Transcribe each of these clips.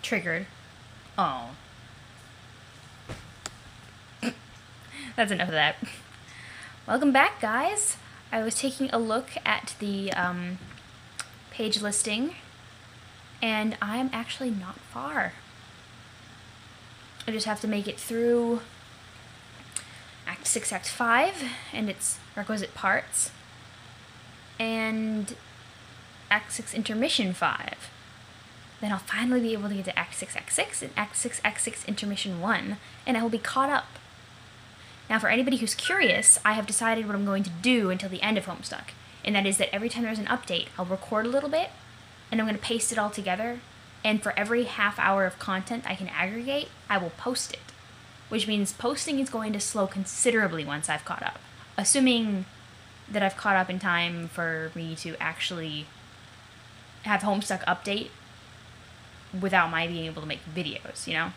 Triggered. Oh. That's enough of that. Welcome back, guys. I was taking a look at the page listing, and I'm actually not far. I just have to make it through Act 6, Act 5, and its requisite parts, and Act 6 Intermission 5. Then I'll finally be able to get to Act 6, Act 6, and Act 6, Act 6 Intermission 1, and I will be caught up. Now, for anybody who's curious, I have decided what I'm going to do until the end of Homestuck, and that is that every time there's an update, I'll record a little bit, and I'm going to paste it all together, and for every half hour of content I can aggregate, I will post it. Which means posting is going to slow considerably once I've caught up, assuming that I've caught up in time for me to actually have Homestuck update without my being able to make videos, you know?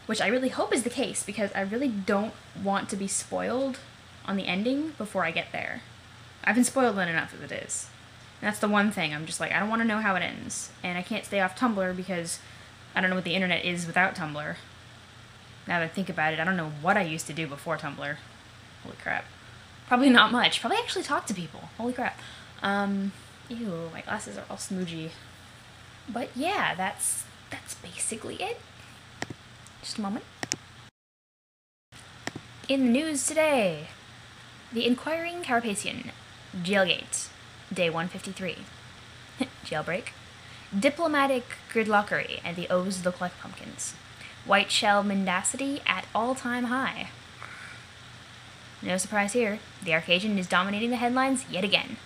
Which I really hope is the case, because I really don't want to be spoiled on the ending before I get there. I've been spoiled enough as it is. And that's the one thing, I'm just like, I don't want to know how it ends. And I can't stay off Tumblr because I don't know what the internet is without Tumblr. Now that I think about it, I don't know what I used to do before Tumblr. Holy crap. Probably not much. Probably actually talk to people. Holy crap. Ew, my glasses are all smoochy. But yeah, that's basically it. Just a moment. In the news today, the Inquiring Carapacian, Jailgate, Day 153. Jailbreak. Diplomatic gridlockery, and the O's look like pumpkins. White shell mendacity at all-time high. No surprise here, the Arcadian is dominating the headlines yet again.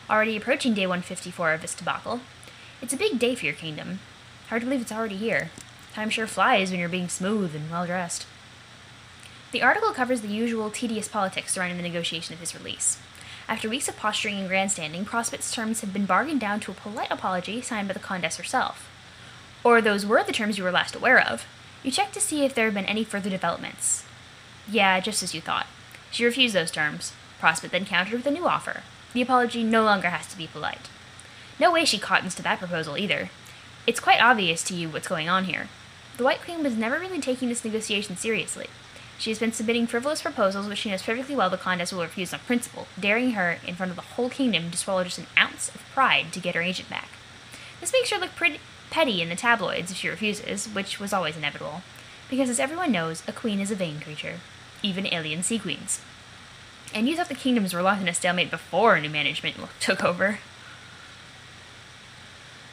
Already approaching Day 154 of this debacle. It's a big day for your kingdom. Hard to believe it's already here. Time sure flies when you're being smooth and well-dressed. The article covers the usual tedious politics surrounding the negotiation of his release. After weeks of posturing and grandstanding, Prospect's terms have been bargained down to a polite apology signed by the Condess herself. Or those were the terms you were last aware of. You checked to see if there had been any further developments. Yeah, just as you thought. She refused those terms. Prospect then countered with a new offer. The apology no longer has to be polite. No way she cottons to that proposal either. It's quite obvious to you what's going on here. The White Queen was never really taking this negotiation seriously. She has been submitting frivolous proposals which she knows perfectly well the Condess will refuse on principle, daring her, in front of the whole kingdom, to swallow just an ounce of pride to get her agent back. This makes her look pretty petty in the tabloids if she refuses, which was always inevitable, because as everyone knows, a queen is a vain creature, even alien sea queens. And you thought the kingdoms were locked in a stalemate before new management took over.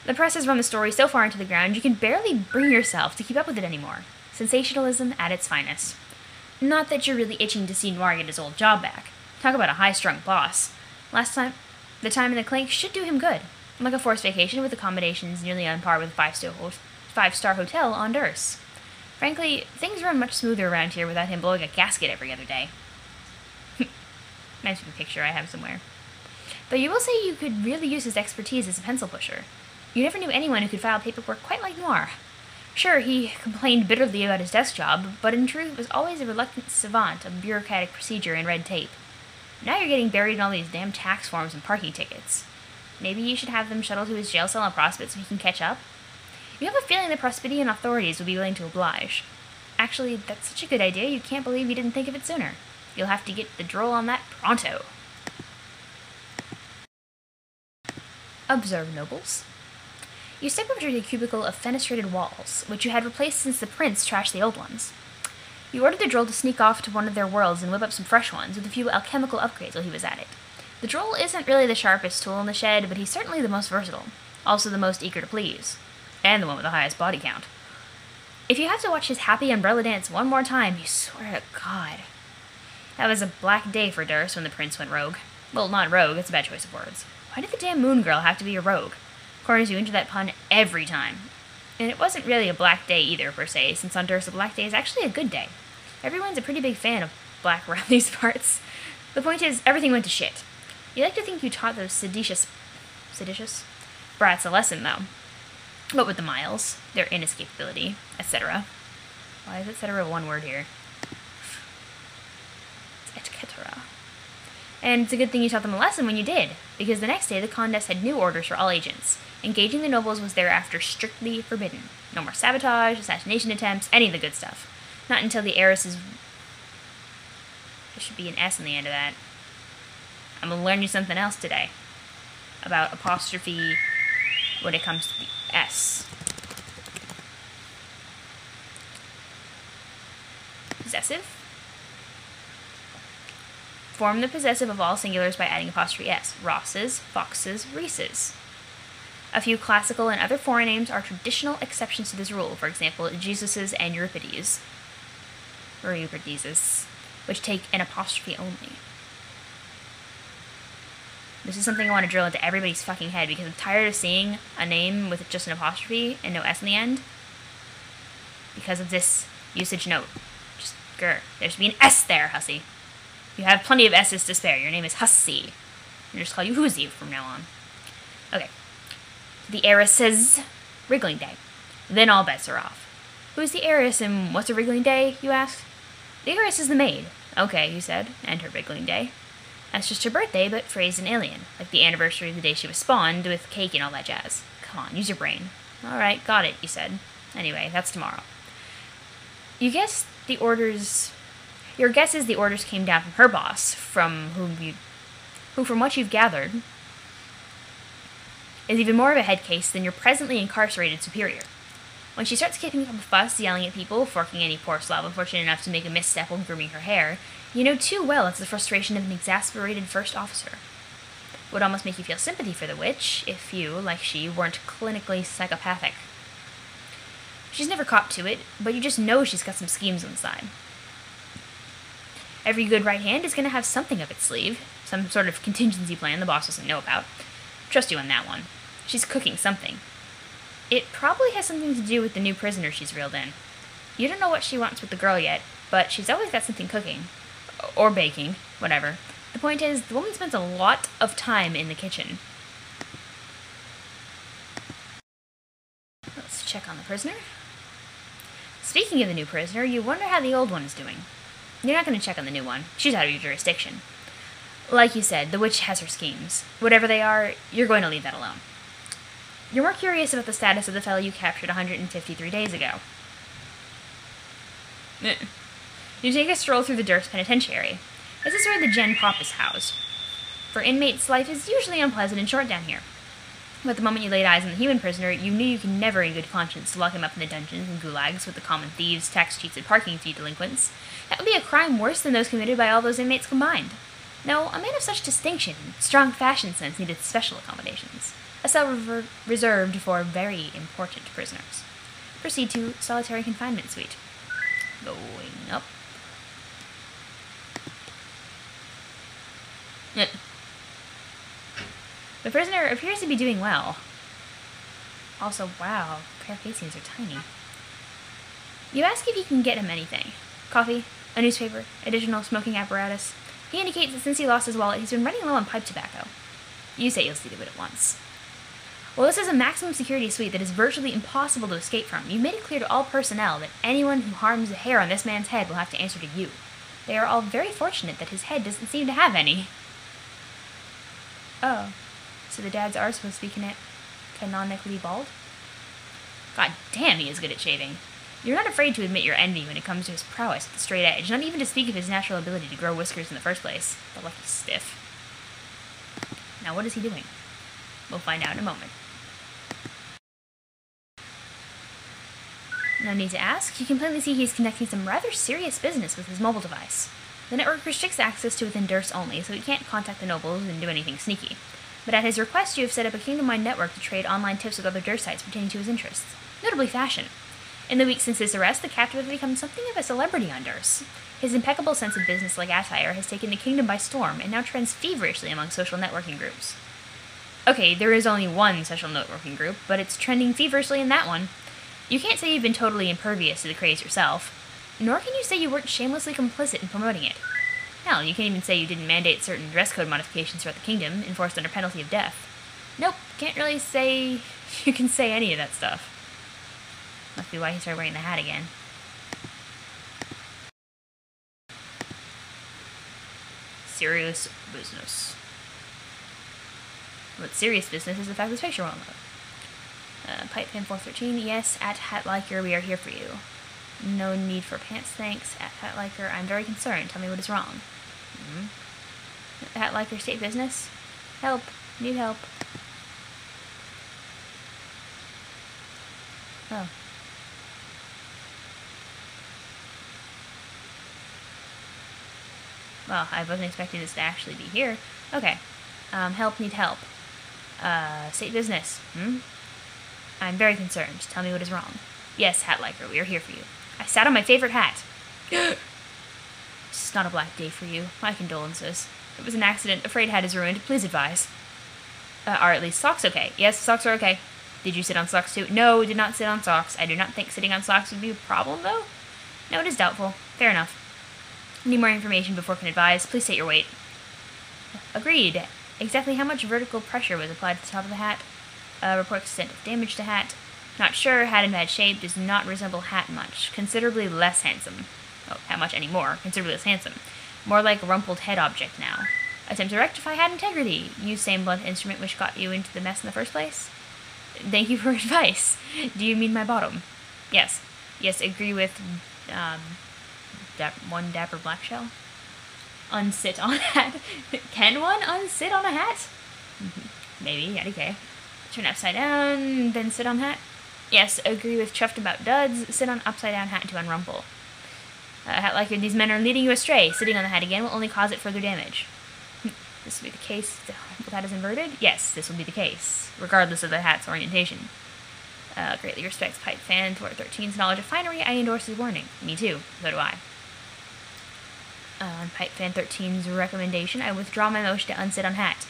The press has run the story so far into the ground you can barely bring yourself to keep up with it anymore. Sensationalism at its finest. Not that you're really itching to see Noir get his old job back. Talk about a high-strung boss. The time in the clink should do him good. Like a forced vacation with accommodations nearly on par with a five-star hotel on Durst. Frankly, things run much smoother around here without him blowing a gasket every other day. Nice picture I have somewhere. Though you will say you could really use his expertise as a pencil pusher. You never knew anyone who could file paperwork quite like Noir. Sure, he complained bitterly about his desk job, but in truth was always a reluctant savant of bureaucratic procedure and red tape. Now you're getting buried in all these damn tax forms and parking tickets. Maybe you should have them shuttled to his jail cell on Prospect so he can catch up? You have a feeling the Prospedian authorities will be willing to oblige. Actually, that's such a good idea you can't believe you didn't think of it sooner. You'll have to get the droll on that pronto. Observe, nobles. You step up to the cubicle of fenestrated walls, which you had replaced since the prince trashed the old ones. You ordered the droll to sneak off to one of their worlds and whip up some fresh ones with a few alchemical upgrades while he was at it. The droll isn't really the sharpest tool in the shed, but he's certainly the most versatile, also the most eager to please, and the one with the highest body count. If you have to watch his happy umbrella dance one more time, you swear to God. That was a black day for Durst when the prince went rogue. Well, not rogue, it's a bad choice of words. Why did the damn moon girl have to be a rogue? Corners you into that pun every time. And it wasn't really a black day either, per se, since on Durst a black day is actually a good day. Everyone's a pretty big fan of black around these parts. The point is, everything went to shit. You like to think you taught those seditious brats a lesson, though. What with the miles, their inescapability, etc. Why is etc. one word here? It's etc. And it's a good thing you taught them a lesson when you did, because the next day the contest had new orders for all agents. Engaging the nobles was thereafter strictly forbidden. No more sabotage, assassination attempts, any of the good stuff. Not until the heiress's... There should be an S on the end of that. I'm gonna learn you something else today. About apostrophe when it comes to the S. Possessive? Form the possessive of all singulars by adding apostrophe S. Rosses, foxes, Reeses. A few classical and other foreign names are traditional exceptions to this rule. For example, Jesuses and Euripides. Or Euripideses, which take an apostrophe only. This is something I want to drill into everybody's fucking head because I'm tired of seeing a name with just an apostrophe and no S in the end. Because of this usage note. Just, grr. There should be an S there, hussy. You have plenty of S's to spare. Your name is Hussy. I'll just call you Hoosie from now on. Okay. The heiress says wriggling day. Then all bets are off. Who's the heiress and what's a wriggling day, you ask? The heiress is the maid. Okay, you said, and her wriggling day. That's just her birthday, but phrased in alien, like the anniversary of the day she was spawned, with cake and all that jazz. Come on, use your brain. Alright, got it, you said. Anyway, that's tomorrow. You guess the orders... Your guess is the orders came down from her boss, who from what you've gathered, is even more of a head case than your presently incarcerated superior. When she starts kicking up a fuss, yelling at people, forking any poor slob unfortunate enough to make a misstep while grooming her hair, you know too well it's the frustration of an exasperated first officer. Would almost make you feel sympathy for the witch, if you, like she, weren't clinically psychopathic. She's never copped to it, but you just know she's got some schemes on the side. Every good right hand is going to have something up its sleeve, some sort of contingency plan the boss doesn't know about. Trust you on that one. She's cooking something. It probably has something to do with the new prisoner she's reeled in. You don't know what she wants with the girl yet, but she's always got something cooking. Or baking, whatever. The point is, the woman spends a lot of time in the kitchen. Let's check on the prisoner. Speaking of the new prisoner, you wonder how the old one is doing. You're not going to check on the new one. She's out of your jurisdiction. Like you said, the witch has her schemes. Whatever they are, you're going to leave that alone. You're more curious about the status of the fellow you captured 153 days ago. You take a stroll through the Durst Penitentiary. This is where the Gen Pop is housed. For inmates, life is usually unpleasant and short down here. But the moment you laid eyes on the human prisoner, you knew you could never in good conscience lock him up in the dungeons and gulags with the common thieves, tax cheats, and parking fee delinquents. That would be a crime worse than those committed by all those inmates combined. No, a man of such distinction and strong fashion sense needed special accommodations. A cell reserved for very important prisoners. Proceed to solitary confinement suite. Going up. The prisoner appears to be doing well. Also, wow, carapacians are tiny. You ask if you can get him anything. Coffee, a newspaper, additional smoking apparatus. He indicates that since he lost his wallet, he's been running low on pipe tobacco. You say you'll see to it at once. Well, this is a maximum security suite that is virtually impossible to escape from. You made it clear to all personnel that anyone who harms a hair on this man's head will have to answer to you. They are all very fortunate that his head doesn't seem to have any. Oh, so the dads are supposed to be canonically bald? God damn, he is good at shaving. You're not afraid to admit your envy when it comes to his prowess at the straight edge, not even to speak of his natural ability to grow whiskers in the first place. The lucky stiff. Now what is he doing? We'll find out in a moment. No need to ask, you can plainly see he's conducting some rather serious business with his mobile device. The network restricts access to within Durst only, so he can't contact the nobles and do anything sneaky. But at his request, you have set up a kingdom-wide network to trade online tips with other Durst sites pertaining to his interests, notably fashion. In the weeks since his arrest, the captive has become something of a celebrity on Durst. His impeccable sense of business-like attire has taken the kingdom by storm and now trends feverishly among social networking groups. Okay, there is only one social networking group, but it's trending feverishly in that one. You can't say you've been totally impervious to the craze yourself, nor can you say you weren't shamelessly complicit in promoting it. Hell, you can't even say you didn't mandate certain dress code modifications throughout the kingdom, enforced under penalty of death. Nope, can't really say you can say any of that stuff. Must be why he started wearing the hat again. serious business. What serious business is the fact this picture won't load. Pipefan 413, yes, at Hatliker, we are here for you. No need for pants, thanks. At Hatliker, I'm very concerned. Tell me what is wrong. Hatliker, state business? Help. Need help. Oh. Well, I wasn't expecting this to actually be here. Okay. Help, need help. State business. I'm very concerned. Tell me what is wrong. Yes, Hatliker, we are here for you. I sat on my favorite hat. It's not a black day for you. My condolences. It was an accident. Afraid hat is ruined. Please advise. Are at least socks okay? Yes, socks are okay. Did you sit on socks too? No, did not sit on socks. I do not think sitting on socks would be a problem, though. No, it is doubtful. Fair enough. Need more information before can advise. Please state your weight. Agreed. Exactly how much vertical pressure was applied to the top of the hat? Report extent of damage to hat. Not sure. Hat in bad shape. Does not resemble hat much. Considerably less handsome. Oh, how much anymore? Considerably less handsome. More like a rumpled head object now. Attempt to rectify hat integrity. Use same blunt instrument which got you into the mess in the first place. Thank you for advice. Do you mean my bottom? Yes. Yes, agree with, one dapper black shell. Unsit on hat. Can one unsit on a hat? Maybe, okay. Turn upside down, then sit on hat. Yes, agree with chuffed about duds. Sit on upside down hat to unrumple. Hatliker, these men are leading you astray. Sitting on the hat again will only cause it further damage. This will be the case if the rumpled hat is inverted? Yes, this will be the case, regardless of the hat's orientation. Greatly respects Pipefan 413's knowledge of finery. I endorse his warning. Me too. So do I. On Pipefan 13's recommendation, I withdraw my motion to unsit on hat.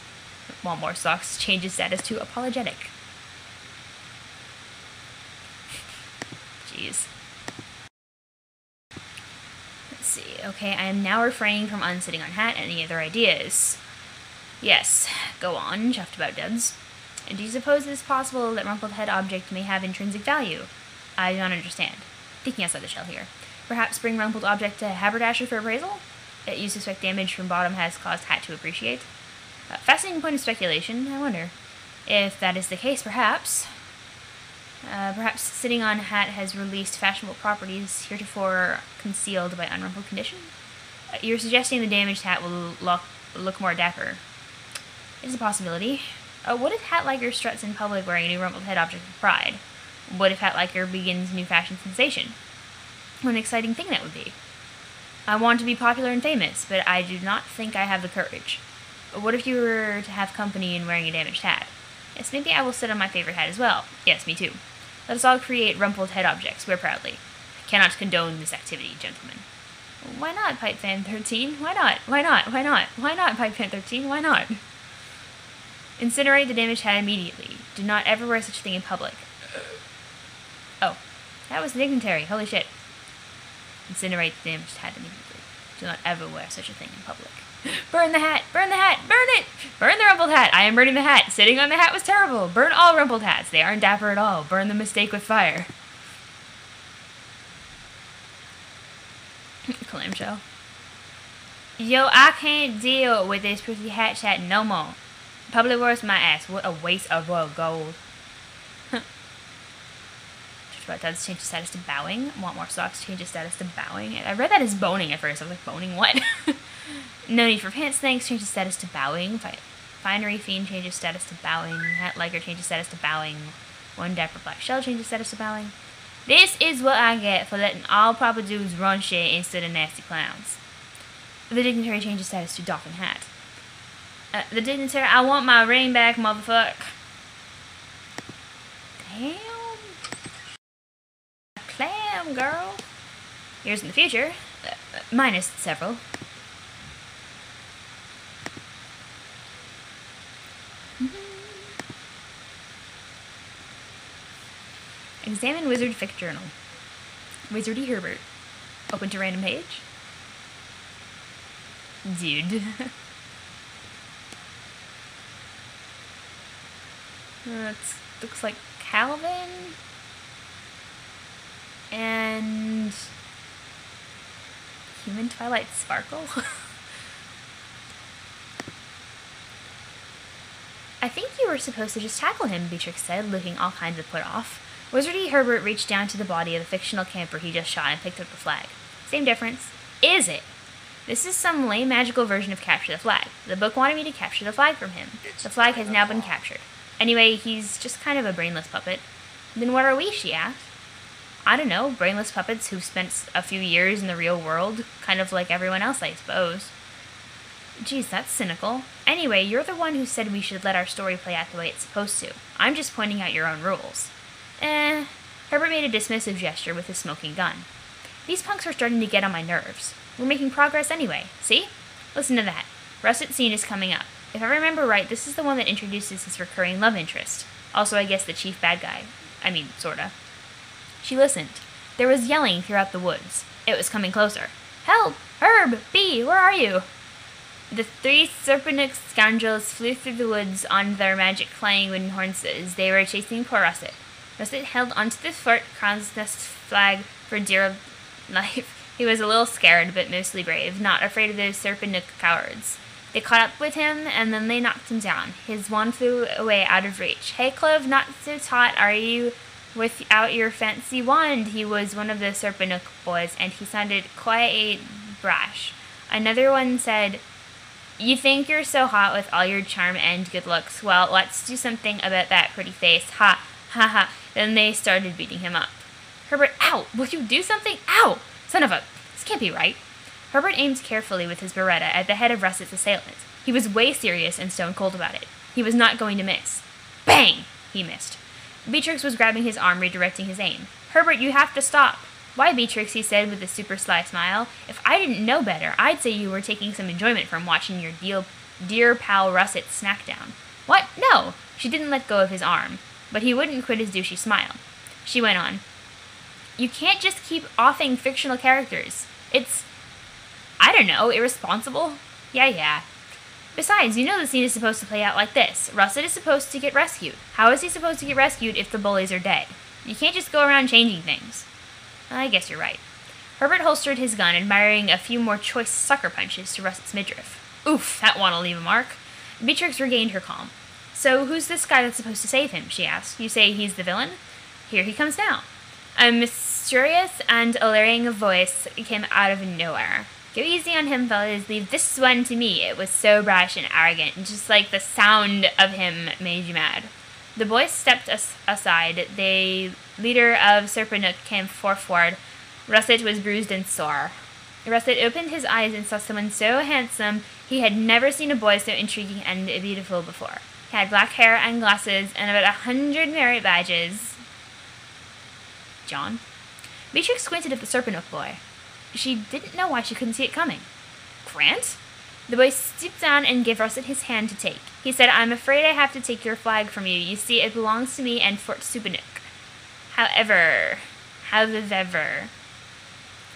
Want more socks? Changes status to apologetic. Jeez. Let's see. Okay, I am now refraining from unsitting on hat. Any other ideas? Yes. Go on. Chuffed about duds. And do you suppose it is possible that rumpled head object may have intrinsic value? I do not understand. Thinking outside the shell here. Perhaps bring rumpled object to haberdasher for appraisal? You suspect damage from bottom has caused hat to appreciate? Fascinating point of speculation. I wonder. If that is the case, perhaps. Perhaps sitting on hat has released fashionable properties heretofore concealed by unrumpled condition? You're suggesting the damaged hat will look more dapper. It is a possibility. What if Hatliker struts in public wearing a new rumpled head object with pride? What if Hatliker begins new fashion sensation? What an exciting thing that would be. I want to be popular and famous, but I do not think I have the courage. What if you were to have company in wearing a damaged hat? Yes, maybe I will sit on my favorite hat as well. Yes, me too. Let us all create rumpled head objects. Wear proudly. I cannot condone this activity, gentlemen. Why not, Pipefan 13? Why not? Why not? Why not? Why not, Pipefan 13? Why not? Incinerate the damaged hat immediately. Do not ever wear such a thing in public. Oh, that was the dignitary. Holy shit. Incinerate the damaged hat immediately. Do not ever wear such a thing in public. Burn the hat! Burn the hat! Burn it! Burn the rumpled hat! I am burning the hat! Sitting on the hat was terrible! Burn all rumpled hats! They aren't dapper at all! Burn the mistake with fire! Clamshell. Yo, I can't deal with this pretty hat chat no more. Public worst my ass. What a waste of royal gold. But that's change the status to bowing. Want more socks? Change the status to bowing. I read that as boning at first. I was like, boning what? No need for pants, thanks. Change the status to bowing. Finery fiend changes status to bowing. Hatliker changes status to bowing. One dapper black shell changes status to bowing. This is what I get for letting all proper dudes run shit instead of nasty clowns. The dignitary changes status to doffing hat. The dignitary, I want my ring back, motherfucker. Damn. Clam, girl. Years in the future. Minus several. Examine Wizard Fic Journal. Wizardy Herbert. Open to random page. Dude. Looks like Calvin. And Human Twilight Sparkle. I think you were supposed to just tackle him, Beatrix said, looking all kinds of put off. Wizardy Herbert reached down to the body of the fictional camper he just shot and picked up the flag. Same difference. Is it? This is some lame magical version of capture the flag. The book wanted me to capture the flag from him. The flag has now been captured. Anyway, he's just kind of a brainless puppet. Then what are we, she asked. I don't know, brainless puppets who've spent a few years in the real world, kind of like everyone else, I suppose. Geez, that's cynical. Anyway, you're the one who said we should let our story play out the way it's supposed to. I'm just pointing out your own rules. Herbert made a dismissive gesture with his smoking gun. These punks are starting to get on my nerves. We're making progress anyway. See? Listen to that. Russet scene is coming up. If I remember right, this is the one that introduces his recurring love interest. Also, I guess the chief bad guy. I mean, sorta. She listened. There was yelling throughout the woods. It was coming closer. Help! Herb! Bee! Where are you? The three serpentine scoundrels flew through the woods on their magic flying wooden horses. They were chasing poor Russet. Russet held onto the Fort Crown's Nest flag for dear life. He was a little scared, but mostly brave, not afraid of those serpentine cowards. They caught up with him, and then they knocked him down. His wand flew away out of reach. Hey, Clove, not so taut, are you without your fancy wand? He was one of the Serpentine boys, and he sounded quite brash. Another one said, you think you're so hot with all your charm and good looks. Well, let's do something about that pretty face. Ha, ha, ha. Then they started beating him up. Herbert, ow! Will you do something? Ow! Son of a... This can't be right. Herbert aimed carefully with his Beretta at the head of Russet's assailants. He was way serious and stone cold about it. He was not going to miss. Bang! He missed. Beatrix was grabbing his arm, redirecting his aim. Herbert, you have to stop. Why, Beatrix, he said with a super sly smile. If I didn't know better, I'd say you were taking some enjoyment from watching your dear pal Russet snack down. What? No! She didn't let go of his arm. But he wouldn't quit his douchey smile. She went on. You can't just keep offing fictional characters. It's, I don't know, irresponsible? Yeah. Besides, you know the scene is supposed to play out like this. Russet is supposed to get rescued. How is he supposed to get rescued if the bullies are dead? You can't just go around changing things. I guess you're right. Herbert holstered his gun, admiring a few more choice sucker punches to Russet's midriff. Oof, that one'll leave a mark. Beatrix regained her calm. So who's this guy that's supposed to save him, she asked. You say he's the villain? Here he comes now. A mysterious and alluring voice came out of nowhere. Go easy on him, fellas. Leave this one to me. It was so brash and arrogant, just like the sound of him made you mad. The boys stepped aside. The leader of Serpentine came forward. Russet was bruised and sore. Russet opened his eyes and saw someone so handsome he had never seen a boy so intriguing and beautiful before. He had black hair and glasses and about 100 merit badges. John? Beatrix squinted at the Serpentine boy. She didn't know why she couldn't see it coming. Grant? The boy stooped down and gave Russet his hand to take. He said, I'm afraid I have to take your flag from you. You see, it belongs to me and Fort Supanook. However,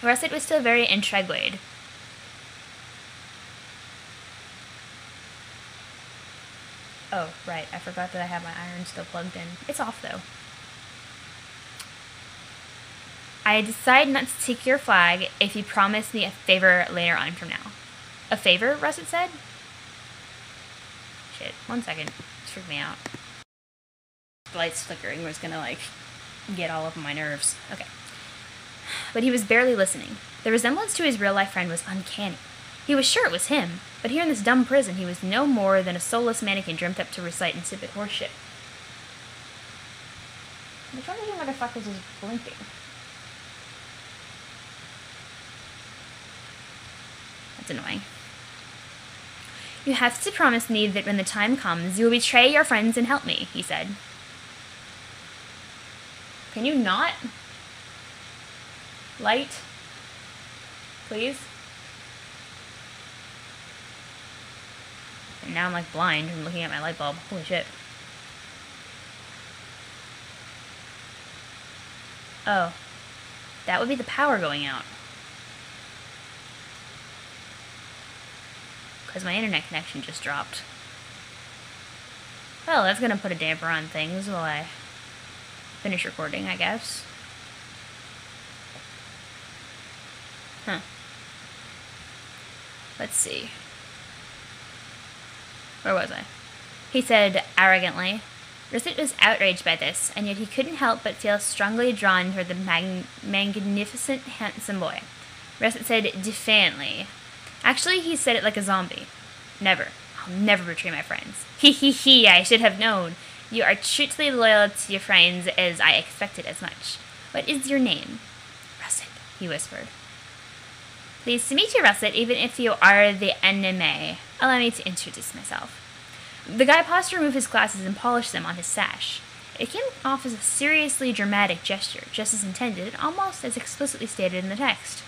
Russet was still very intrigued. Oh, right. I forgot that I have my iron still plugged in. It's off, though. I decide not to take your flag if you promise me a favor later on from now. A favor? Russet said. Shit. 1 second. It's freaked me out. The lights flickering was gonna, get all up on my nerves. Okay. But he was barely listening. The resemblance to his real-life friend was uncanny. He was sure it was him, but here in this dumb prison he was no more than a soulless mannequin dreamt up to recite insipid horseshit. Which one of you motherfuckers is blinking? That's annoying. You have to promise me that when the time comes, you will betray your friends and help me, he said. Can you not? Light? Please? And now I'm blind from looking at my light bulb. Holy shit. Oh. That would be the power going out. Because my internet connection just dropped. Well, that's gonna put a damper on things while I finish recording, I guess. Huh. Let's see. Where was I? he said arrogantly. Russet was outraged by this, and yet he couldn't help but feel strongly drawn toward the magnificent, handsome boy. Russet said defiantly. Actually, he said it like a zombie. Never. I'll never betray my friends. He, I should have known. You are truthfully loyal to your friends, as I expected as much. What is your name? Russet, he whispered. Pleased to meet you, Russet, even if you are the enemy. Allow me to introduce myself. The guy paused to remove his glasses and polish them on his sash. It came off as a seriously dramatic gesture, just as intended, and almost as explicitly stated in the text.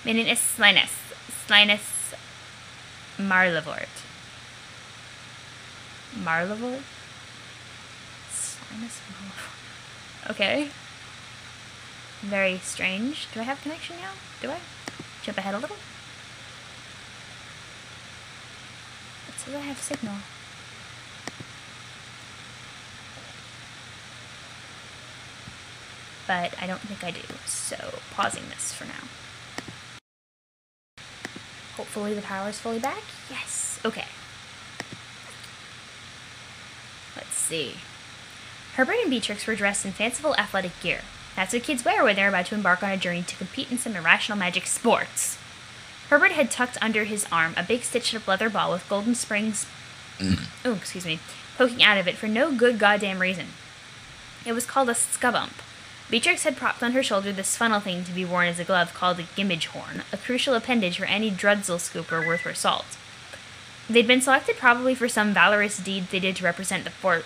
My name is Slinus Marlevort. Marlevort? Slinus Marlevort. Okay. Very strange. Do I have connection now? Do I? Jump ahead a little? It says I have signal. But I don't think I do, so pausing this for now. Hopefully the power is fully back. Yes. Okay. Let's see. Herbert and Beatrix were dressed in fanciful athletic gear. That's what kids wear when they're about to embark on a journey to compete in some irrational magic sports. Herbert had tucked under his arm a big stitched-up leather ball with golden springs poking out of it for no good goddamn reason. It was called a skubump. Beatrix had propped on her shoulder this funnel thing to be worn as a glove called a gimmage horn, a crucial appendage for any drudzel scooper worth her salt. They'd been selected probably for some valorous deed they did to represent the Fort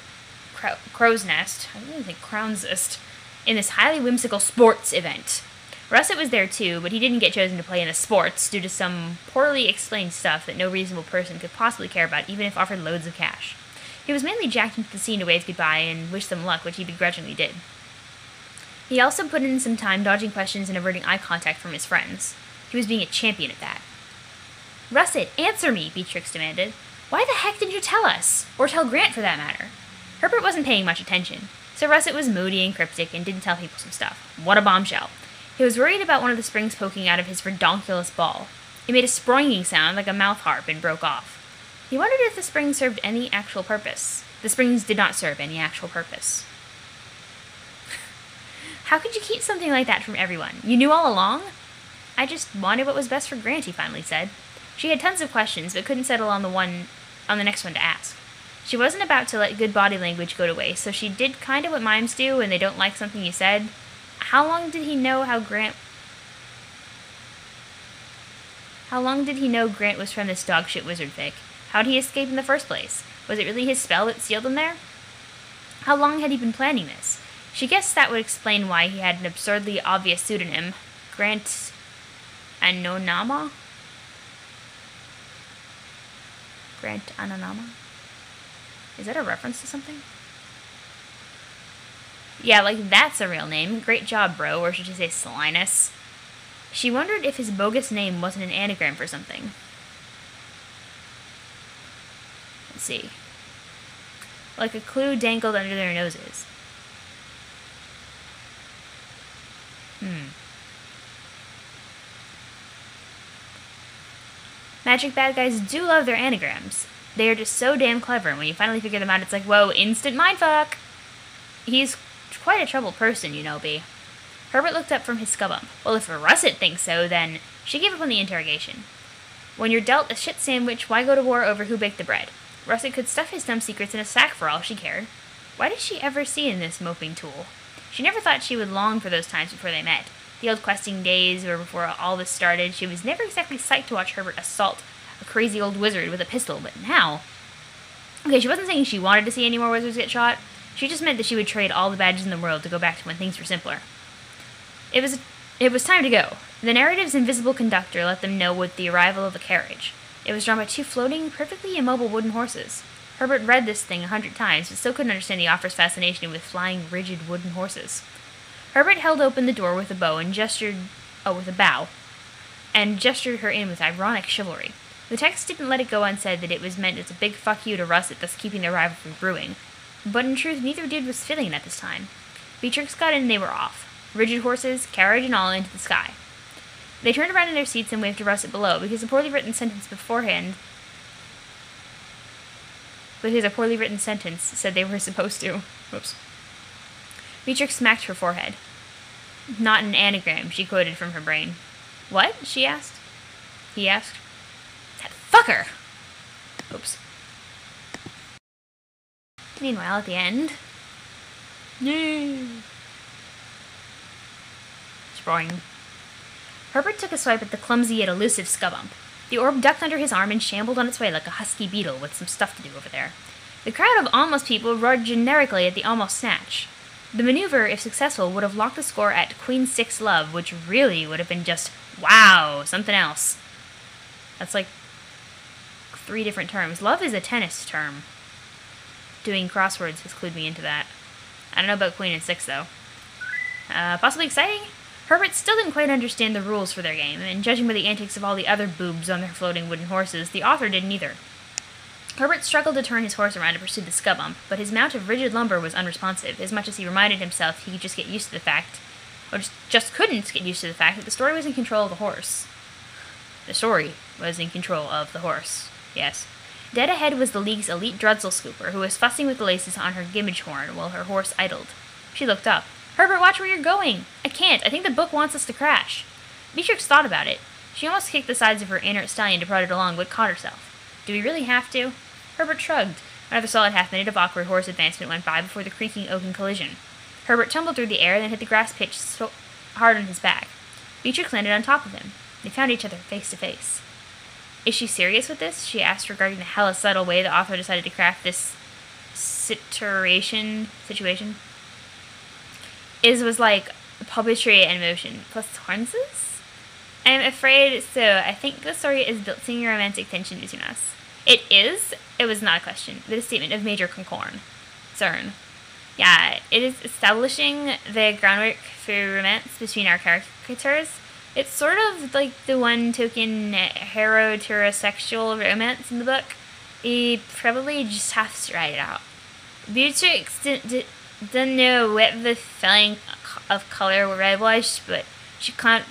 Crow's Nest, I don't even think Crown's Nest, in this highly whimsical sports event. Russet was there too, but he didn't get chosen to play in the sports due to some poorly explained stuff that no reasonable person could possibly care about, even if offered loads of cash. He was mainly jacked into the scene to wave goodbye and wish them luck, which he begrudgingly did. He also put in some time dodging questions and averting eye contact from his friends. He was being a champion at that. Russet, answer me, Beatrix demanded. Why the heck didn't you tell us? Or tell Grant, for that matter? Herbert wasn't paying much attention, so Russet was moody and cryptic and didn't tell people some stuff. What a bombshell. He was worried about one of the springs poking out of his redonkulous ball. It made a sproinging sound like a mouth harp and broke off. He wondered if the spring served any actual purpose. The springs did not serve any actual purpose. How could you keep something like that from everyone? You knew all along? I just wanted what was best for Grant, he finally said. She had tons of questions, but couldn't settle on the next one to ask. She wasn't about to let good body language go to waste, so she did kind of what mimes do when they don't like something you said. How long did he know Grant was from this dogshit wizard fic? How'd he escape in the first place? Was it really his spell that sealed him there? How long had he been planning this? She guessed that would explain why he had an absurdly obvious pseudonym, Grant Anonama? Grant Anonama? Is that a reference to something? Yeah, like, that's a real name. Great job, bro. Or should you say Slinus? She wondered if his bogus name wasn't an anagram for something. Let's see. Like a clue dangled under their noses. Magic bad guys do love their anagrams. They are just so damn clever, and when you finally figure them out, it's like, whoa, instant mindfuck! He's quite a troubled person, you know, B. Herbert looked up from his skubump. Well, if Russet thinks so, then... She gave up on the interrogation. When you're dealt a shit sandwich, why go to war over who baked the bread? Russet could stuff his dumb secrets in a sack for all she cared. Why did she ever see in this moping tool? She never thought she would long for those times before they met. The old questing days, or before all this started, she was never exactly psyched to watch Herbert assault a crazy old wizard with a pistol, but now... Okay, she wasn't saying she wanted to see any more wizards get shot. She just meant that she would trade all the badges in the world to go back to when things were simpler. It was time to go. The narrative's invisible conductor let them know with the arrival of a carriage. It was drawn by two floating, perfectly immobile wooden horses. Herbert read this thing 100 times, but still couldn't understand the offer's fascination with flying, rigid wooden horses. Herbert held open the door with a bow and gestured her in with ironic chivalry. The text didn't let it go unsaid that it was meant as a big fuck you to Russet, thus keeping their rival from brewing. But in truth, neither dude was feeling it at this time. Beatrix got in and they were off. Rigid horses, carriage and all, into the sky. They turned around in their seats and waved to Russet below, because a poorly written sentence beforehand but here's a poorly written sentence said they were supposed to. Whoops. Beatrix smacked her forehead. Not an anagram, she quoted from her brain. What? She asked. He asked. That fucker! Oops. Meanwhile, at the end... Yay! Boring. Herbert took a swipe at the clumsy yet elusive Scubump. The orb ducked under his arm and shambled on its way like a husky beetle with some stuff to do over there. The crowd of almost people roared generically at the almost snatch. The maneuver, if successful, would have locked the score at Queen 6 love, which really would have been just, wow, something else. That's like 3 different terms. Love is a tennis term. Doing crosswords has clued me into that. I don't know about Queen and 6, though. Possibly exciting? Herbert still didn't quite understand the rules for their game, and judging by the antics of all the other boobs on their floating wooden horses, the author didn't either. Herbert struggled to turn his horse around to pursue the Scubump, but his mount of rigid lumber was unresponsive, as much as he reminded himself he could just get used to the fact, or just couldn't get used to the fact that the story was in control of the horse. The story was in control of the horse, yes. Dead ahead was the League's elite Drudzel scooper, who was fussing with the laces on her gimmage horn while her horse idled. She looked up. Herbert, watch where you're going! I can't. I think the book wants us to crash. Beatrix thought about it. She almost kicked the sides of her inert stallion to prod it along, but caught herself. Do we really have to? Herbert shrugged. Another solid half-minute of awkward horse advancement went by before the creaking oaken collision. Herbert tumbled through the air, then hit the grass pitch so hard on his back. Beatrix landed on top of him. They found each other face to face. Is she serious with this? She asked, regarding the hella subtle way the author decided to craft this situation. Was like puppetry and motion, plus horses? I'm afraid so. I think the story is built seeing romantic tension between us. It is? It was not a question, but a statement of major concern. Yeah, it is establishing the groundwork for romance between our characters. It's sort of like the one token heterosexual romance in the book. You probably just have to write it out. Beatrix didn't know what the feeling of color red was, but she could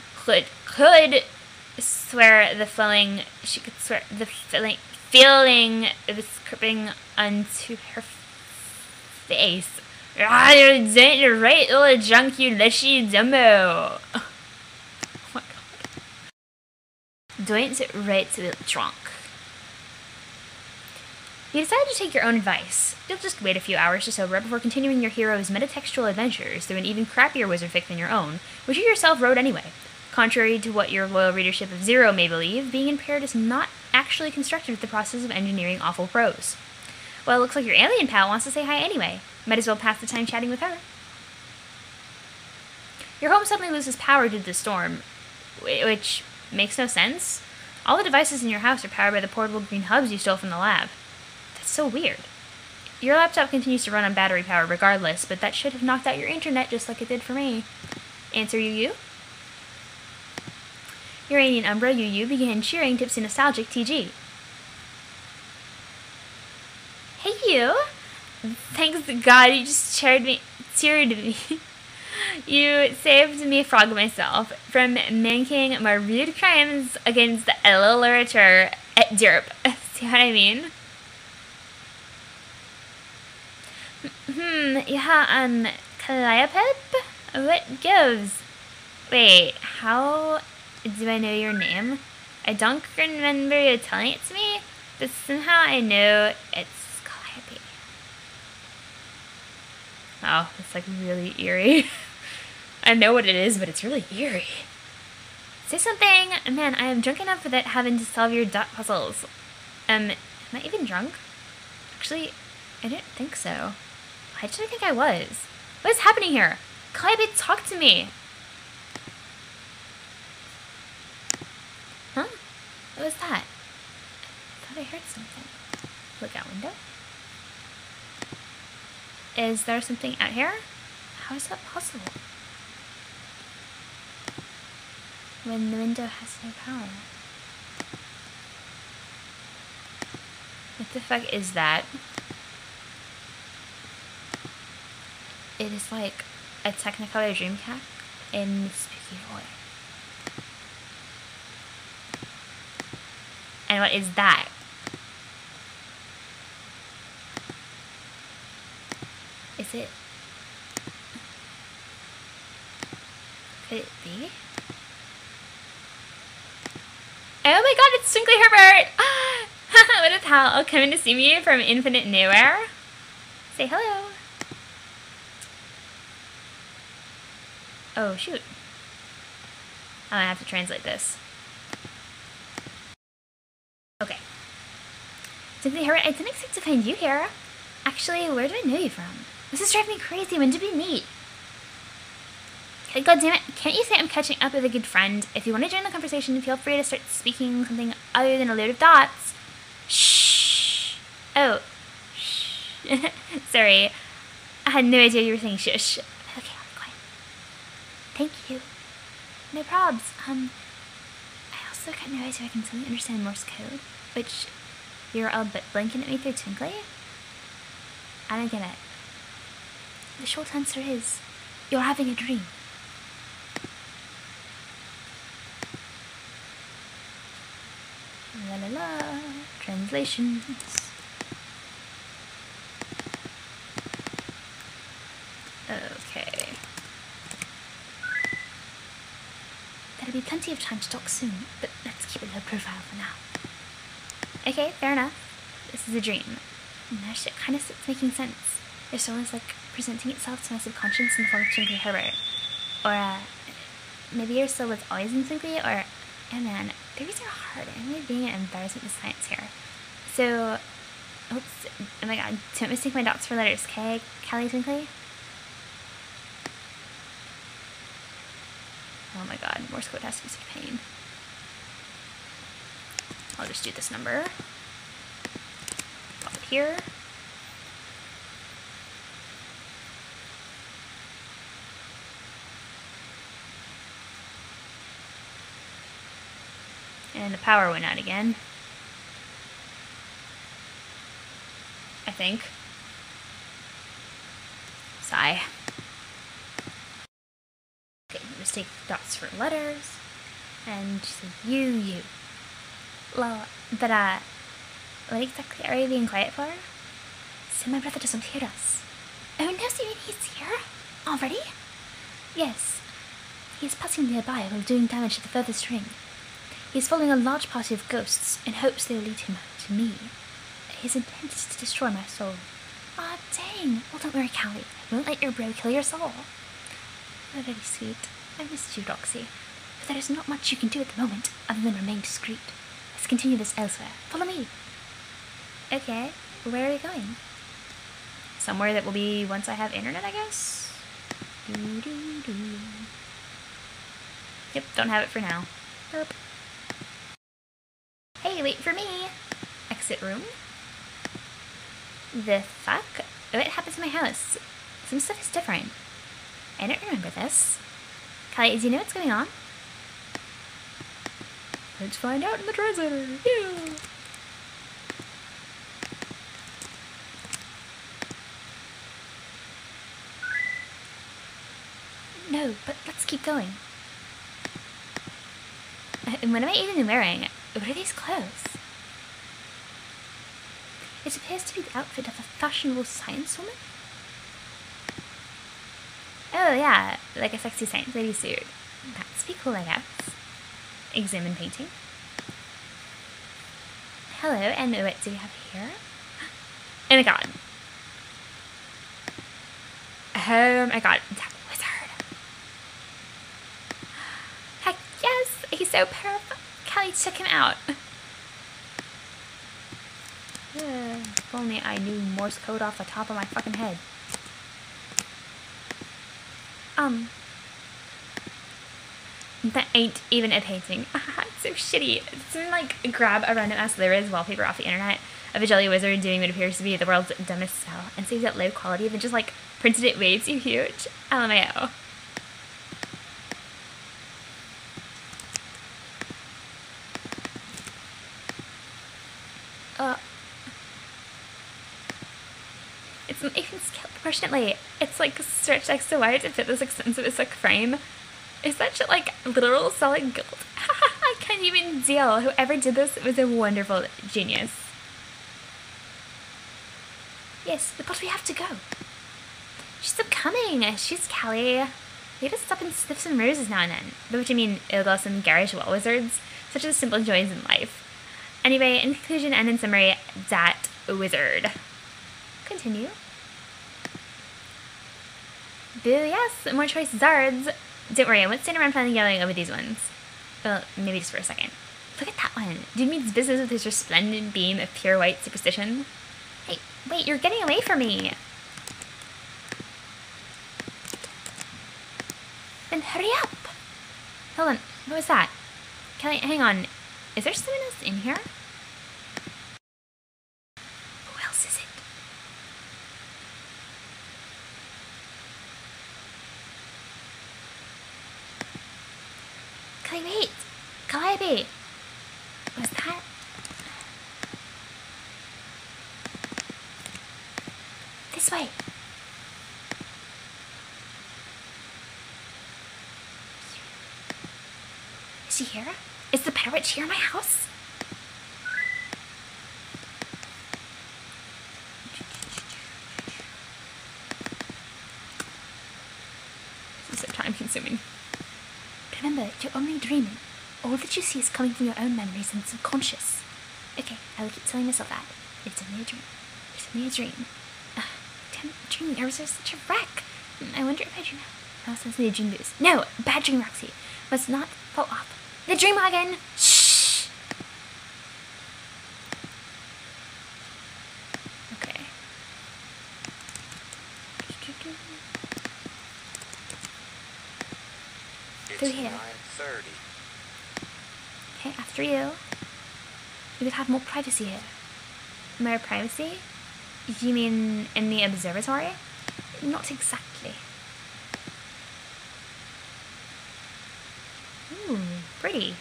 swear the feeling. She could swear the feeling was creeping onto her face. Ah, you're doing the right little junk, you leshy dumbo. Oh my god. Doing it right to the drunk. You decided to take your own advice. You'll just wait a few hours to sober up before continuing your hero's metatextual adventures through an even crappier wizard fic than your own, which you yourself wrote anyway. Contrary to what your loyal readership of Zero may believe, being impaired is not actually constructed with the process of engineering awful prose. Well, it looks like your alien pal wants to say hi anyway. Might as well pass the time chatting with her. Your home suddenly loses power due to the storm, which makes no sense. All the devices in your house are powered by the portable green hubs you stole from the lab. That's so weird. Your laptop continues to run on battery power regardless, but that should have knocked out your internet just like it did for me. Answer you. Uranian Umbra you began cheering Tipsy Nostalgic TG. Hey you! Thanks to God you just cheered me. You saved me frog myself from making my rude crimes against the literature at derp. See what I mean? Yeah, Calliope? What gives? Wait, how do I know your name? I don't remember you telling it to me, but somehow I know it's Calliope. Oh, it's like really eerie. I know what it is, but it's really eerie. Say something! Man, I am drunk enough without having to solve your dot puzzles. Am I even drunk? Actually, I didn't think so. Why did I think I was? What is happening here? Calliope, talk to me! Huh? What was that? I thought I heard something. Look out window. Is there something out here? How is that possible? When the window has no power. What the fuck is that? It is like a Technicolor Dreamcast in spooky void. And what is that? Is it? Could it be? Oh my god, it's Twinkly Herbert! What a pal, coming to see me from infinite nowhere. Say hello. Oh shoot. I have to translate this. Okay. Twinkly Herbert, I didn't expect to find you here. Actually, where do I know you from? This is driving me crazy. When did we meet? God damn it, can't you say I'm catching up with a good friend? If you want to join the conversation, feel free to start speaking something other than a load of dots. Shh. Oh. Shh. Sorry. I had no idea you were saying shush. Okay, I'll be quiet. Thank you. No probs. I also got no idea I can totally understand Morse code, which you're all but blinking at me through Twinkly? I don't get it. The short answer is, you're having a dream. La la la. Translations. Okay. There'll be plenty of time to talk soon, but let's keep it low profile for now. Okay, fair enough. This is a dream. Now shit kind of starts making sense. Your soul is like presenting itself to my subconscious in the form of Twinkly Herbert. Or, maybe your soul was always in Twinkly, or, oh man, theories are hard. I'm really being an embarrassment to science here. So, oops, oh my god, don't mistake my dots for letters, K, Callie Twinkly? Oh my god, Morse code has to be such a pain. I'll just do this number. Pop it here. And the power went out again. I think. Sigh. Okay, just take dots for letters. And just say you. Well, but what exactly are you being quiet for? So my brother doesn't hear us. Oh no, so you mean he's here? Already? Yes. He is passing nearby while doing damage to the furthest ring. He is following a large party of ghosts in hopes they will lead him to me. His intent is to destroy my soul. Ah, dang. Well, don't worry, Callie. I won't let your bro kill your soul. Oh, very sweet. I missed you, Roxy. But there is not much you can do at the moment, other than remain discreet. Let's continue this elsewhere. Follow me. Okay, where are we going? Somewhere that will be once I have internet, I guess? Yep, don't have it for now. Herp. Hey, wait for me! Exit room. The fuck? What happened to my house? Some stuff is different. I don't remember this. Callie, do you know what's going on? Let's find out in the translator. Yeah. No, but let's keep going. And what am I even wearing? What are these clothes? It appears to be the outfit of a fashionable science woman. Oh yeah, like a sexy science lady suit. That's be cool, I guess. Examine painting. Hello, and what do we have here? Oh my god. Oh my god, that wizard. Heck yes, he's so perfect. Callie, check him out. If only I knew Morse code off the top of my fucking head. That ain't even a painting. It's so shitty. It's like grab a random ass Lyriz wallpaper off the internet of a jelly wizard doing what appears to be the world's dumbest spell and saves it low quality, then just like printed it way too huge. LMAO. It's not even scaled proportionately. It's like stretched extra wide to fit this extensive as a frame. Is that shit like literal solid gold? I can't even deal. Whoever did this was a wonderful genius. Yes, but we have to go. She's upcoming. She's Callie. We gotta stop and sniff some roses now and then. By which I mean Ilgos some garish well wizards, such as simple joys in life. Anyway, in conclusion and in summary, that wizard. Continue. Boo, yes, more choice zards. Don't worry, I won't stand around finally yelling over these ones. Well, maybe just for a second. Look at that one. Dude means business with his resplendent beam of pure white superstition. Hey, wait, you're getting away from me. Then hurry up. Hold on, what was that? Kelly, hang on. Is there someone else in here? Who else is it? Kelly, wait. Calliope. Was that? This way. Is she here? Is the parrot here in my house? This is so time consuming. Remember, you're only dreaming. All that you see is coming from your own memories and subconscious. Okay, I will keep telling myself that. It's only a dream. It's only a dream. Damn, dreaming. I was such a wreck. I wonder if I dream. Oh, sounds like a dream boost. No, bad dream, Roxy. Must not fall off. The dream wagon! Shh! Okay. Through here. 9:30. Okay, after you. You would have more privacy here. More privacy? You mean in the observatory? Not exactly. Ooh, pretty.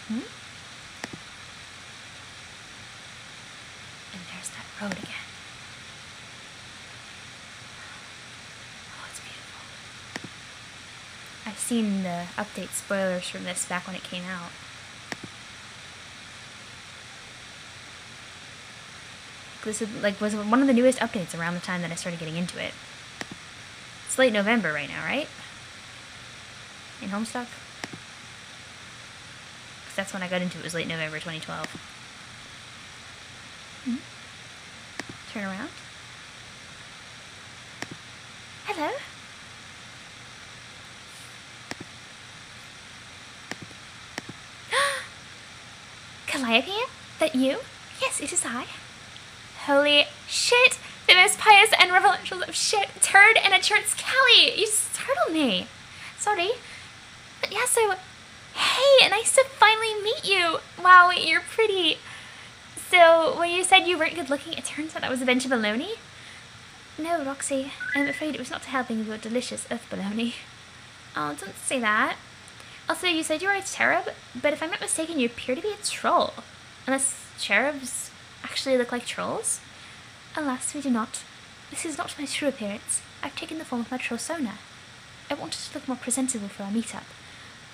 Hmm? And there's that road again. Oh, it's beautiful. I've seen the update spoilers from this back when it came out. This is, was one of the newest updates around the time that I started getting into it. It's late November right now, right? In Homestuck? Because that's when I got into it, was late November 2012. Hmm? Turn around. Hello? Calliope? That you? Yes, it is I. Holy shit! The most pious and reverential of shit, turd and a church Callie! You startled me! Sorry. But yeah, so... Hey, nice to finally meet you! Wow, you're pretty. So, when you said you weren't good looking, it turns out that was a bunch of baloney? No, Roxy. I'm afraid it was not helping with your delicious earth baloney. Oh, don't say that. Also, you said you were a cherub, but if I'm not mistaken, you appear to be a troll. Unless cherubs actually look like trolls? Alas, we do not. This is not my true appearance. I've taken the form of my trollsona. I wanted to look more presentable for our meetup.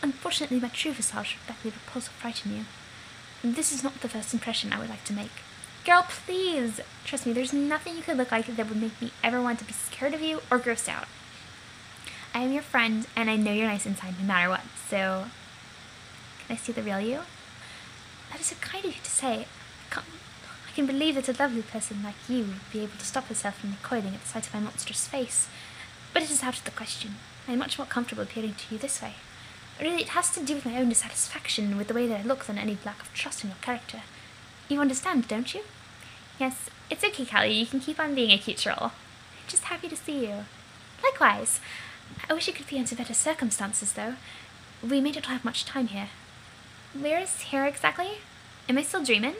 Unfortunately, my true visage would likely repulse or frighten you. This is not the first impression I would like to make. Girl, please! Trust me, there's nothing you could look like that would make me ever want to be scared of you or grossed out. I am your friend, and I know you're nice inside no matter what, so... Can I see the real you? That is so kind of you to say. I can believe that a lovely person like you would be able to stop herself from recoiling at the sight of my monstrous face. But it is out of the question. I am much more comfortable appearing to you this way. Really, it has to do with my own dissatisfaction with the way that I look than any lack of trust in your character. You understand, don't you? Yes, it's okay, Callie. You can keep on being a cute troll. I'm just happy to see you. Likewise. I wish it could be under better circumstances, though. We may not have much time here. Where is here exactly? Am I still dreaming?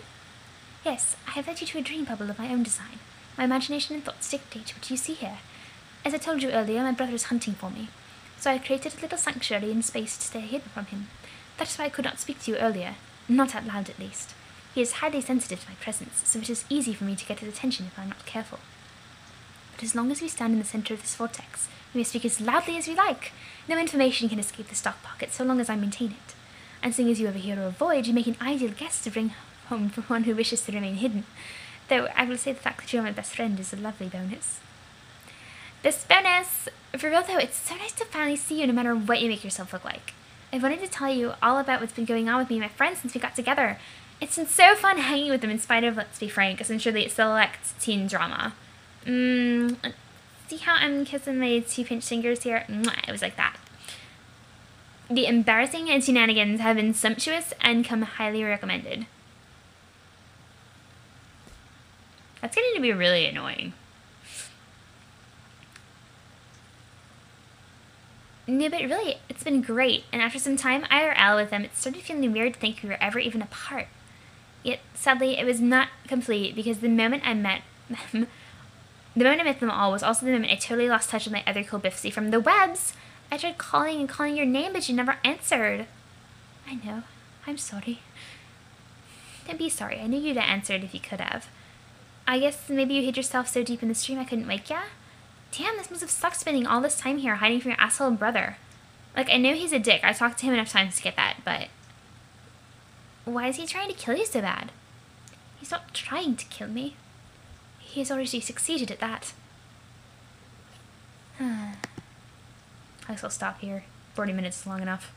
Yes, I have led you to a dream bubble of my own design. My imagination and thoughts dictate what you see here. As I told you earlier, my brother is hunting for me. So I created a little sanctuary in space to stay hidden from him. That is why I could not speak to you earlier. Not out loud, at least. He is highly sensitive to my presence, so it is easy for me to get his attention if I am not careful. But as long as we stand in the center of this vortex, we may speak as loudly as we like. No information can escape the stock pocket so long as I maintain it. And seeing as you have a hero of void, you make an ideal guest to bring home for one who wishes to remain hidden. Though I will say the fact that you're my best friend is a lovely bonus. This bonus! For real though, it's so nice to finally see you no matter what you make yourself look like. I wanted to tell you all about what's been going on with me and my friends since we got together. It's been so fun hanging with them in spite of, let's be frank, essentially select teen drama. See how I'm kissing my 2 pinch fingers here? Mwah, it was like that. The embarrassing and shenanigans have been sumptuous and come highly recommended. That's getting to be really annoying. No, but really, it's been great, and after some time IRL with them, it started feeling weird to think we were ever even apart. Yet, sadly, it was not complete, because the moment I met them all was also the moment I totally lost touch with my other cool Biffsy from the webs. I tried calling and calling your name, but you never answered. I know. I'm sorry. Don't be sorry. I knew you'd have answered if you could have. I guess maybe you hid yourself so deep in the stream I couldn't wake ya? Damn, this must have sucked spending all this time here hiding from your asshole brother. Like, I know he's a dick. I talked to him enough times to get that, but... why is he trying to kill you so bad? He's not trying to kill me. He has already succeeded at that. I guess I'll stop here. 40 minutes is long enough.